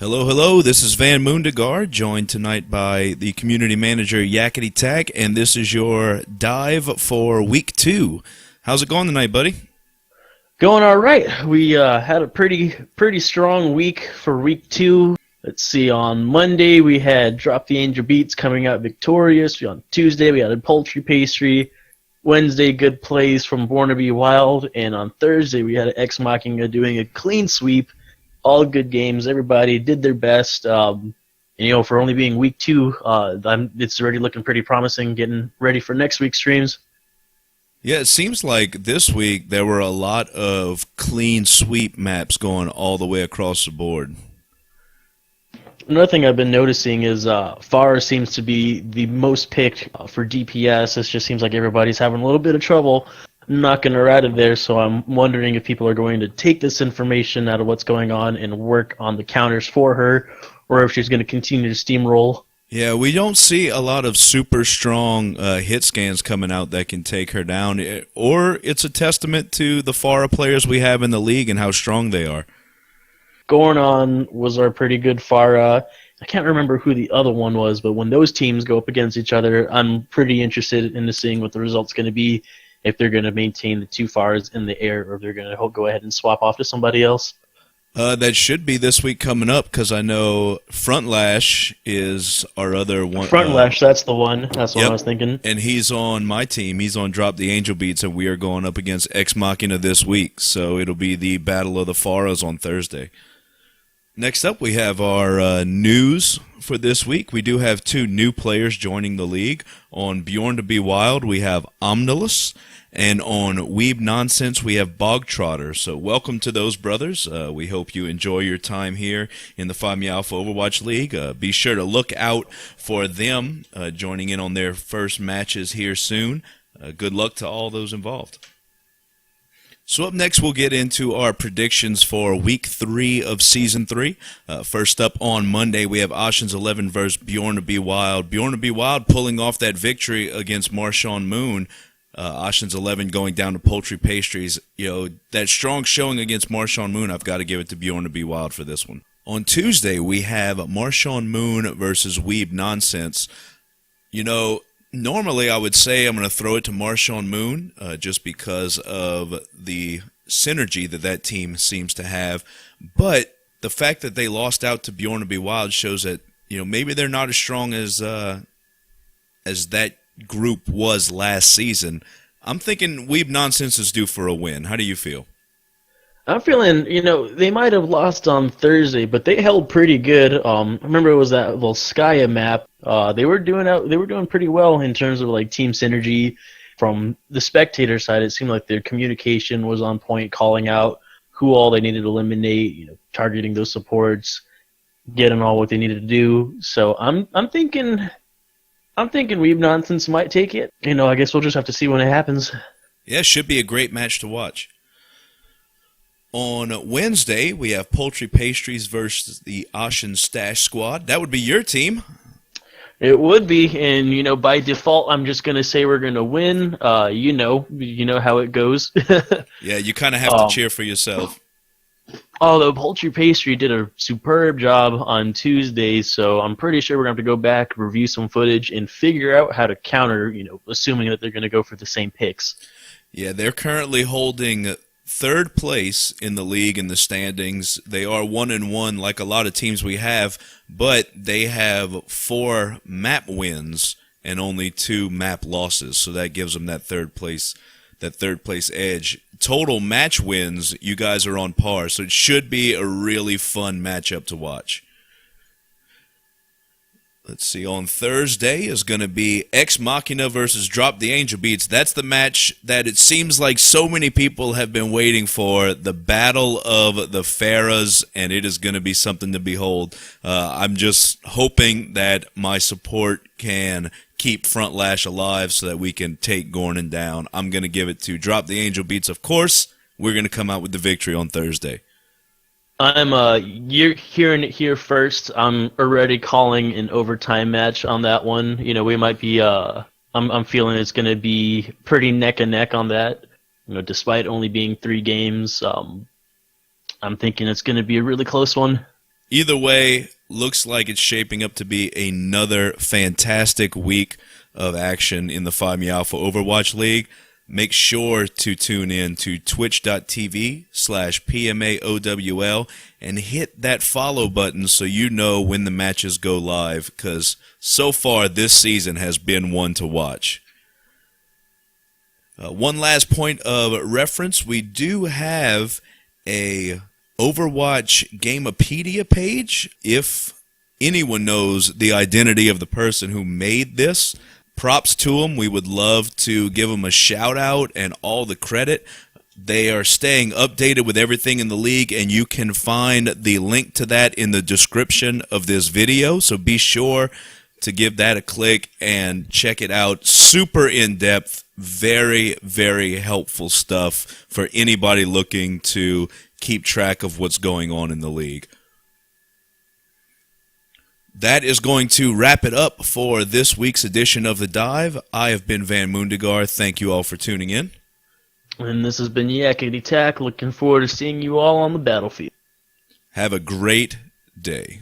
Hello, hello. This is Van Moondegar, joined tonight by the community manager Yakety Tack, and this is your dive for week 2. How's it going tonight, buddy? Going all right. We had a pretty strong week for week 2. Let's see. On Monday we had Drop the Angel Beats coming out victorious. On Tuesday we had a Poultry Pastry. Wednesday, good plays from Born to Be Wild, and on Thursday we had Ex Machina doing a clean sweep. All good games. Everybody did their best. For only being week 2, it's already looking pretty promising. Getting ready for next week's streams. Yeah, it seems like this week there were a lot of clean sweep maps going all the way across the board. Another thing I've been noticing is Pharah seems to be the most picked for DPS. It just seems like everybody's having a little bit of trouble knocking her out of there, so I'm wondering if people are going to take this information out of what's going on and work on the counters for her, or if she's going to continue to steamroll. Yeah, we don't see a lot of super strong hit scans coming out that can take her down, or it's a testament to the Pharah players we have in the league and how strong they are. Going on was our pretty good Pharah. I can't remember who the other one was, but when those teams go up against each other, I'm pretty interested in seeing what the result's going to be, if they're going to maintain the two Pharahs in the air, or if they're going to go ahead and swap off to somebody else. That should be this week coming up, because I know Front Lash is our other one. Front Lash, that's the one. That's what I was thinking. And he's on my team. He's on Drop the Angel Beats, and we are going up against Ex Machina this week. So it'll be the Battle of the Pharahs on Thursday. Next up, we have our news for this week. We do have 2 new players joining the league. On Bjorn to Be Wild, we have Omnilus. And on Weeb Nonsense, we have Bogtrotter. So welcome to those brothers. We hope you enjoy your time here in the Phi Meow Alpha Overwatch League. Be sure to look out for them joining in on their first matches here soon. Good luck to all those involved. So up next, we'll get into our predictions for Week 3 of Season 3. First up on Monday, we have Ocean's 11 versus Bjorn to Be Wild. Bjorn to Be Wild pulling off that victory against Marshawn Moon. Ocean's 11 going down to Poultry Pastries. That strong showing against Marshawn Moon, I've got to give it to Bjorn to Be Wild for this one. On Tuesday, we have Marshawn Moon versus Weeb Nonsense. Normally I would say I'm going to throw it to Marshawn Moon just because of the synergy that team seems to have. But the fact that they lost out to Bjorn to Be Wild shows that maybe they're not as strong as that group was last season. I'm thinking Weeb Nonsense is due for a win. How do you feel? I'm feeling, they might have lost on Thursday, but they held pretty good. I remember it was that Volskaya map. They were doing pretty well in terms of team synergy. From the spectator side, it seemed like their communication was on point, calling out who all they needed to eliminate, targeting those supports, getting all what they needed to do. So I'm thinking Weeb Nonsense might take it. I guess we'll just have to see when it happens. Yeah, should be a great match to watch. On Wednesday, we have Poultry Pastries versus the Ocean Stash Squad. That would be your team. It would be, and by default, I'm just gonna say we're gonna win. You know how it goes. Yeah, you kind of have to cheer for yourself. Although Poultry Pastry did a superb job on Tuesday, so I'm pretty sure we're gonna have to go back, review some footage, and figure out how to counter. Assuming that they're gonna go for the same picks. Yeah, they're currently holding 3rd place in the league in the standings. They are 1-1 like a lot of teams we have, but they have 4 map wins and only 2 map losses. So that gives them that third place edge. Total match wins, you guys are on par. So it should be a really fun matchup to watch. Let's see, on Thursday is going to be Ex Machina versus Drop the Angel Beats. That's the match that it seems like so many people have been waiting for, the Battle of the Pharahs, and it is going to be something to behold. I'm just hoping that my support can keep Front Lash alive so that we can take Gornan down. I'm going to give it to Drop the Angel Beats, of course. We're going to come out with the victory on Thursday. You're hearing it here first. I'm already calling an overtime match on that one. We might be, I'm feeling it's going to be pretty neck and neck on that. Despite only being 3 games, I'm thinking it's going to be a really close one. Either way, looks like it's shaping up to be another fantastic week of action in the Five Me Alpha Overwatch League. Make sure to tune in to twitch.tv/PMAOWL and hit that follow button so you know when the matches go live, because so far this season has been one to watch. One last point of reference, we do have a Overwatch Gamepedia page. If anyone knows the identity of the person who made this, props to them. We would love to give them a shout out and all the credit. They are staying updated with everything in the league, and you can find the link to that in the description of this video. So be sure to give that a click and check it out. Super in-depth, very, very helpful stuff for anybody looking to keep track of what's going on in the league. That is going to wrap it up for this week's edition of The Dive. I have been Van Moondegar. Thank you all for tuning in. And this has been Yakety Tack. Looking forward to seeing you all on the battlefield. Have a great day.